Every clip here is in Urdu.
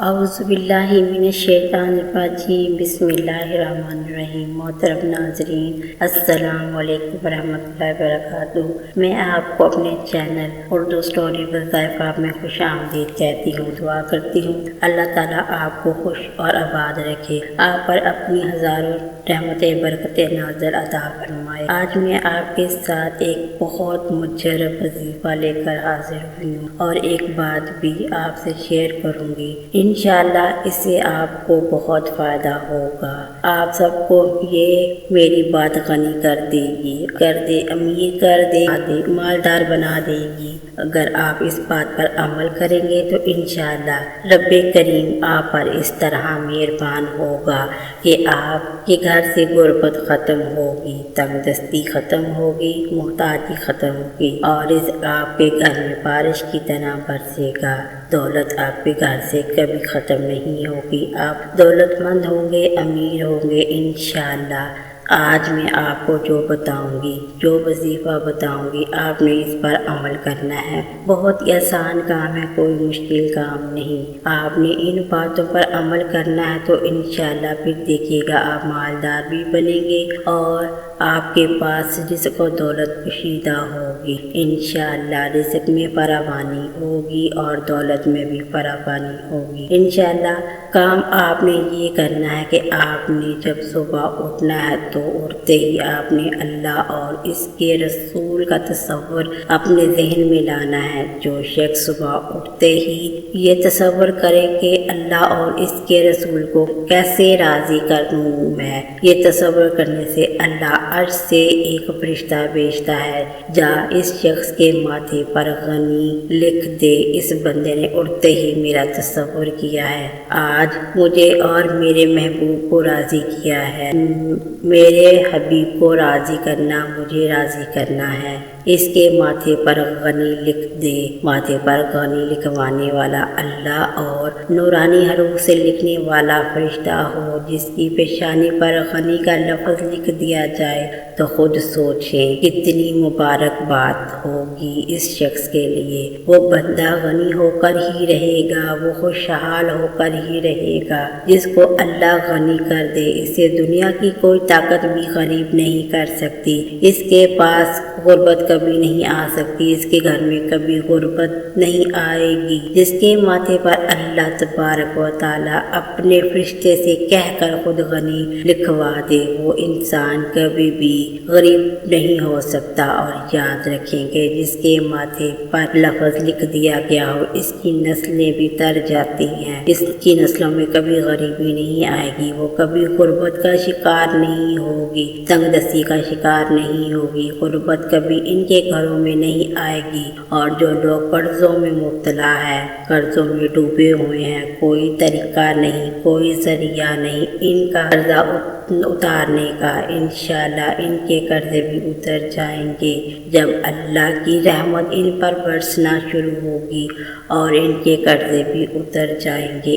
اعوذ باللہ من الشیطان الرجیم، بسم اللہ الرحمن الرحیم۔ محترم ناظرین، السلام علیکم ورحمۃ اللہ وبرکاتہ۔ میں آپ کو اپنے چینل اردو سٹوری وظائفہ میں خوش آمدید کہتی ہوں، دعا کرتی ہوں اللہ تعالیٰ آپ کو خوش اور آباد رکھے، آپ پر اپنی ہزاروں رحمتیں برکتیں نازل عطا فرمائے۔ آج میں آپ کے ساتھ ایک بہت مجرب وظیفہ لے کر حاضر ہوئی ہوں اور ایک بات بھی آپ سے شیئر کروں گی، انشاءاللہ اس سے آپ کو بہت فائدہ ہوگا۔ آپ سب کو یہ میری بات غنی کر دے گی، امیر کر دے، مالدار بنا دے گی۔ اگر آپ اس بات پر عمل کریں گے تو انشاءاللہ رب کریم آپ پر اس طرح مہربان ہوگا کہ آپ کے گھر سے غربت ختم ہوگی، تنگ دستی ختم ہوگی، محتاجی ختم ہوگی اور رزق آپ کے گھر میں بارش کی طرح برسے گا۔ دولت آپ کے گھر سے کبھی ختم نہیں ہوگی، آپ دولت مند ہوں گے، امیر ہوں گے انشاءاللہ۔ آج میں آپ کو جو بتاؤں گی، جو وظیفہ بتاؤں گی، آپ نے اس پر عمل کرنا ہے۔ بہت ہی آسان کام ہے، کوئی مشکل کام نہیں۔ آپ نے ان باتوں پر عمل کرنا ہے تو انشاءاللہ پھر دیکھیے گا آپ مالدار بھی بنیں گے اور آپ کے پاس رزق و دولت پوشیدہ ہوگی انشاءاللہ۔ رزق میں فراوانی ہوگی اور دولت میں بھی فراوانی ہوگی انشاءاللہ۔ کام آپ نے یہ کرنا ہے کہ آپ نے جب صبح اٹھنا ہے تو اٹھتے ہی آپ نے اللہ اور اس کے رسول کا تصور اپنے ذہن میں لانا ہے۔ جو شخص صبح اٹھتے ہی یہ تصور کرے کہ اللہ اور اس کے رسول کو کیسے راضی کروں میں، یہ تصور کرنے سے اللہ عرش سے ایک فرشتہ بھیجتا ہے، جا اس شخص کے ماتھے پر غنی لکھ دے۔ اس بندے نے اٹھتے ہی میرا تصور کیا ہے، آج مجھے اور میرے محبوب کو راضی کیا ہے، میرے حبیب کو راضی کرنا، مجھے راضی کرنا ہے۔ اس کے ماتھے پر غنی لکھ دے۔ ماتھے پر غنی لکھوانے والا اللہ اور نورانی حروف سے لکھنے والا فرشتہ ہو، جس کی پیشانی پر غنی کا لفظ لکھ دیا جائے تو خود سوچیں کتنی مبارک بات ہوگی اس شخص کے لیے۔ وہ بندہ غنی ہو کر ہی رہے گا، وہ خوشحال ہو کر ہی رہے گا۔ جس کو اللہ غنی کر دے، اسے دنیا کی کوئی طاقت بھی غریب نہیں کر سکتی۔ اس کے پاس غربت کبھی نہیں آ سکتی، اس کے گھر میں کبھی غربت نہیں آئے گی۔ جس کے ماتھے پر اللہ تبارک و تعالیٰ اپنے فرشتے سے کہہ کر خود غنی لکھوا دے، وہ انسان کبھی بھی غریب نہیں ہو سکتا۔ اور یاد رکھیں کہ جس کے ماتھے پر لفظ لکھ دیا گیا ہو، اس کی نسلیں بھی تر جاتی ہیں، اس کی نسلوں میں کبھی غریبی نہیں آئے گی، وہ کبھی غربت کا شکار نہیں ہوگی، تنگ دستی کا شکار نہیں ہوگی، غربت کبھی ان کے گھروں میں نہیں آئے گی۔ اور جو لوگ قرضوں میں مبتلا ہے، قرضوں میں ڈوبے ہوئے ہیں، کوئی طریقہ نہیں، کوئی ذریعہ نہیں ان کا قرضہ اتارنے کا، انشاءاللہ ان کے قرضے بھی اتر جائیں گے جب اللہ کی رحمت ان پر برسنا شروع ہوگی اور ان کے قرضے بھی اتر جائیں گے۔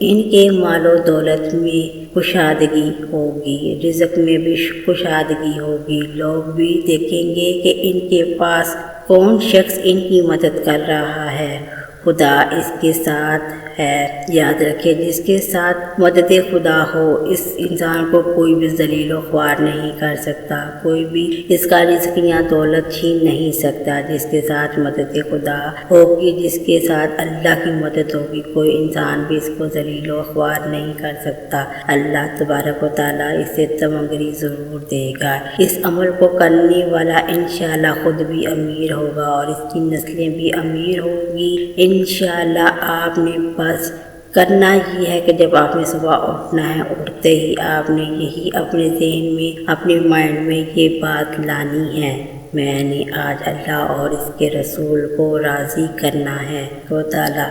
ان کے مال و دولت میں کشادگی ہوگی، رزق میں بھی کشادگی ہوگی، لوگ بھی دیکھیں گے کہ ان کے پاس کون شخص ان کی مدد کر رہا ہے، خدا اس کے ساتھ ہے۔ یاد رکھے جس کے ساتھ مدد خدا ہو، اس انسان کو کوئی بھی ذلیل و خوار نہیں کر سکتا، کوئی بھی اس کا رزق یا دولت چھین نہیں سکتا۔ جس کے ساتھ مدد خدا ہوگی، جس کے ساتھ اللہ کی مدد ہوگی، کوئی انسان بھی اس کو ذلیل و خوار نہیں کر سکتا۔ اللہ تبارک و تعالیٰ اسے تمغری ضرور دے گا۔ اس عمل کو کرنے والا انشاءاللہ خود بھی امیر ہوگا اور اس کی نسلیں بھی امیر ہوگی انشاءاللہ۔ آپ نے بس کرنا ہی ہے کہ جب آپ نے صبح اٹھنا ہے، اٹھتے ہی آپ نے یہی اپنے ذہن میں، اپنے مائنڈ میں یہ بات لانی ہے، میں نے آج اللہ اور اس کے رسول کو راضی کرنا ہے۔ تو تعالیٰ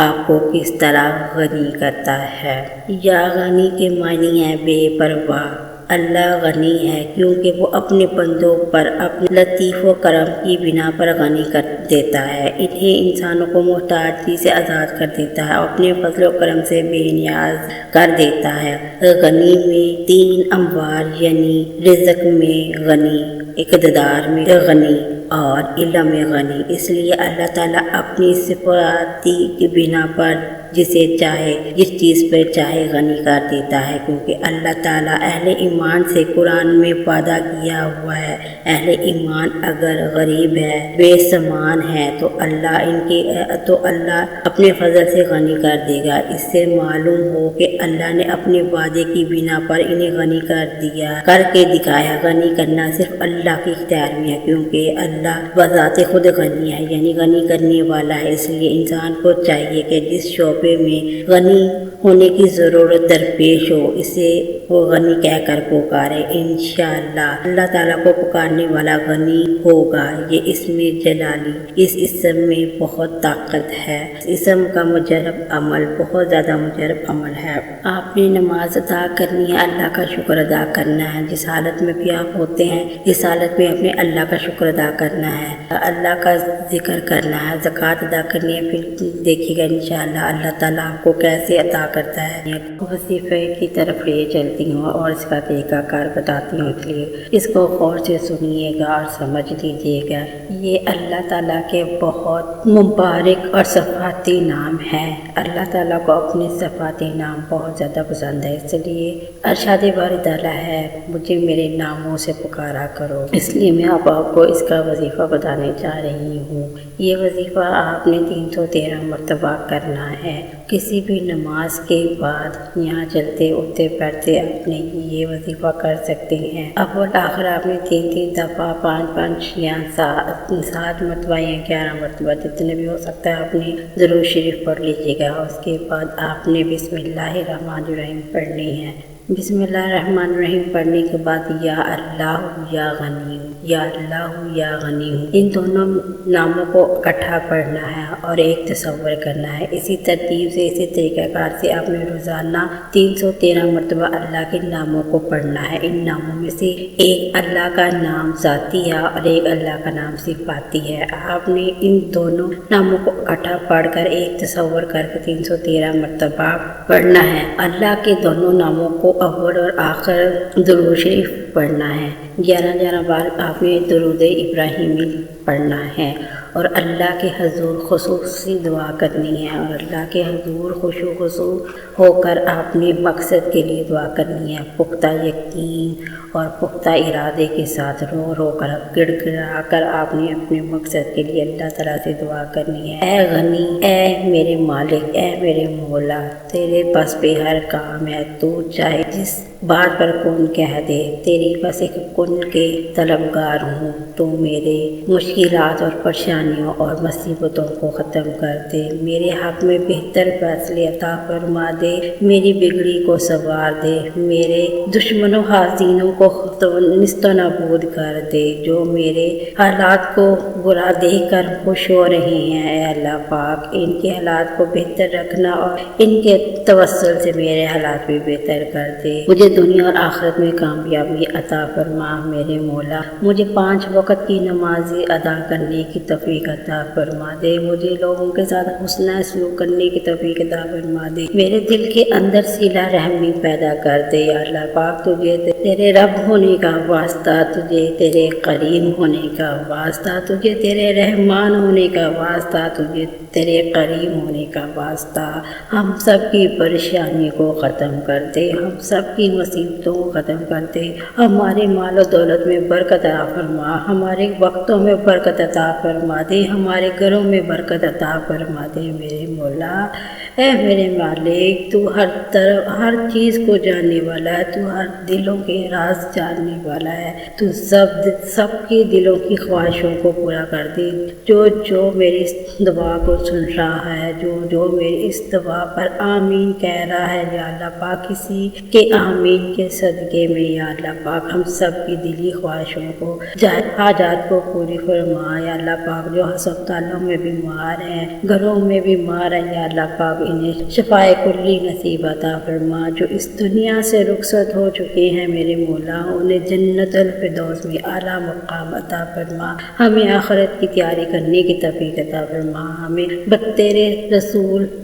آپ کو کس طرح غنی کرتا ہے۔ یا غنی کے معنی ہے بے پرواہ۔ اللہ غنی ہے کیونکہ وہ اپنے بندوں پر اپنے لطیف و کرم کی بنا پر غنی کر دیتا ہے، انہیں انسانوں کو محتاجی سے آزاد کر دیتا ہے اور اپنے فضل و کرم سے بے نیاز کر دیتا ہے۔ غنی میں 3 اموار یعنی رزق میں غنی، اقتدار میں غنی اور علم میں غنی۔ اس لیے اللہ تعالیٰ اپنی صفاتی کی بنا پر جسے چاہے جس چیز پر چاہے غنی کر دیتا ہے، کیونکہ اللہ تعالیٰ اہل ایمان سے قرآن میں وعدہ کیا ہوا ہے، اہل ایمان اگر غریب ہے، بے سامان ہے تو اللہ اپنے فضل سے غنی کر دے گا۔ اس سے معلوم ہو کہ اللہ نے اپنے وعدے کی بنا پر انہیں غنی کر کے دکھایا۔ غنی کرنا صرف اللہ کے اختیار میں ہے، کیونکہ اللہ بذات خود غنی ہے، یعنی غنی کرنے والا ہے۔ اس لیے انسان کو چاہیے کہ جس شعبے میں غنی ہونے کی ضرورت درپیش ہو، اسے وہ غنی کہہ کر پکارے۔ انشاءاللہ اللہ تعالیٰ کو پکارنے والا غنی ہوگا۔ یہ اسم جلالی، اس اسم میں بہت طاقت ہے۔ اس اسم کا مجرب عمل بہت زیادہ مجرب عمل ہے۔ آپ نے نماز ادا کرنی ہے، اللہ کا شکر ادا کرنا ہے۔ جس حالت میں بھی آپ ہوتے ہیں، اس حالت میں اپنے اللہ کا شکر ادا کرنا ہے، اللہ کا ذکر کرنا ہے، زکوٰۃ ادا کرنی ہے۔ پھر دیکھیے گا انشاءاللہ اللہ تعالیٰ آپ کو کیسے عطا کرتا ہے۔ وظیفے کی طرف لے چلتی ہوں اور اس کا طریقہ کار بتاتی ہوں، اس لیے اس کو غور سے سنیے گا اور سمجھ لیجیے گا۔ یہ اللہ تعالیٰ کے بہت مبارک اور صفاتی نام ہے۔ اللہ تعالیٰ کو اپنے صفاتی نام بہت زیادہ پسند ہے، اس لیے ارشاد باری تعالیٰ ہے مجھے میرے ناموں سے پکارا کرو۔ اس لیے میں آپ کو اس کا وظیفہ بتانے جا رہی ہوں۔ یہ وظیفہ آپ نے 313 مرتبہ کرنا ہے۔ کسی بھی نماز کے بعد یہاں چلتے اٹھتے بیٹھتے اپنے یہ وظیفہ کر سکتے ہیں۔ اول آخر آپ نے 3 دفعہ 5 یا 7 مرتبہ یا 11 مرتبہ جتنے بھی ہو سکتا ہے اپنی درود شریف پڑھ لیجیے گا۔ اس کے بعد آپ نے بسم اللہ الرحمن الرحیم پڑھنی ہے۔ بسم اللہ الرحمن الرحیم پڑھنے کے بعد یا اللہ یا غنی، یا اللہ یا غنی، ان دونوں ناموں کو اکٹھا پڑھنا ہے اور ایک تصور کرنا ہے۔ اسی ترتیب سے اسی طریقہ کار سے آپ نے روزانہ 313 مرتبہ اللہ کے ناموں کو پڑھنا ہے۔ ان ناموں میں سے ایک اللہ کا نام ذاتی ہے اور ایک اللہ کا نام صفاتی ہے۔ آپ نے ان دونوں ناموں کو اکٹھا پڑھ کر ایک تصور کر کے 313 مرتبہ پڑھنا ہے۔ اللہ کے دونوں ناموں کو اول اور آخر درود شریف پڑھنا ہے۔ 11 بار آپ نے درود ابراہیمی پڑھنا ہے اور اللہ کے حضور خصوصی دعا کرنی ہے، اور اللہ کے حضور خشوع خضوع ہو کر آپ نے مقصد کے لیے دعا کرنی ہے، پختہ یقین اور پختہ ارادے کے ساتھ رو رو کر گڑ گڑا کر آپ نے اپنے مقصد کے لیے اللہ تعالیٰ سے دعا کرنی ہے۔ اے غنی، اے میرے مالک، اے میرے مولا، تیرے پاس پہ ہر کام ہے، تو چاہے جس بات پر کن کہہ دے، تیری بس ایک کن کے طلبگار ہوں، تو میرے مشکلات اور پریشانیوں اور مصیبتوں کو ختم کر دے، میرے حق میں بہتر فیصلے عطا فرما دے، میری بگڑی کو سنوار دے، میرے دشمنوں حاسدینوں کو نیست و نابود کر دے، جو میرے حالات کو برا دیکھ کر خوش ہو رہے ہیں۔ اے اللہ پاک، ان کے حالات کو بہتر رکھنا اور ان کے توسل سے میرے حالات بھی بہتر کر دے، مجھے دنیا اور آخرت میں کامیابی عطا فرما۔ میرے مولا، مجھے 5 وقت کی نماز ادا کرنے کی توفیق عطا فرما دے، مجھے لوگوں کے ساتھ حسنہ سلوک کرنے کی توفیق عطا فرما دے، میرے دل کے اندر صلہ رحمی پیدا کر دے۔ یا اللہ پاک، تجھے تیرے رب ہونے کا واسطہ، تجھے تیرے قریب ہونے کا واسطہ، تجھے تیرے رحمان ہونے کا واسطہ، تجھے تیرے قریب ہونے کا واسطہ، ہم سب کی پریشانی کو ختم کر دے، ہم سب کی مصیبتوں کو ختم کر دے، ہمارے مال و دولت میں برکت عطا فرما، ہمارے وقتوں میں برکت عطا فرما دے، ہمارے گھروں میں برکت عطا فرما دے۔ میرے مولا، اے میرے مالک، تو ہر چیز کو جاننے والا ہے، تو ہر دلوں کے راز جاننے والا ہے، تو سب کے دلوں کی خواہشوں کو پورا کر دے۔ جو میری اس دعا کو سن رہا ہے، جو میری اس دعا پر آمین کہہ رہا ہے، یا اللہ پاک، کسی کے آمین کے صدقے میں یا اللہ پاک ہم سب کی دلی خواہشوں کو، حاجات کو پوری فرما۔ یا اللہ پاک، جو ہسپتالوں میں بیمار ہیں، گھروں میں بیمار ہیں، یا اللہ پاک انہیں شفائے کلی نصیب عطا فرما۔ جو اس دنیا سے رخصت ہو چکے ہیں میرے مولا، انہیں جنت الفردوس میں اعلیٰ مقام عطا فرما۔ ہمیں آخرت کی تیاری کرنے کی توفیق عطا فرما، ہمیں تیرے رسول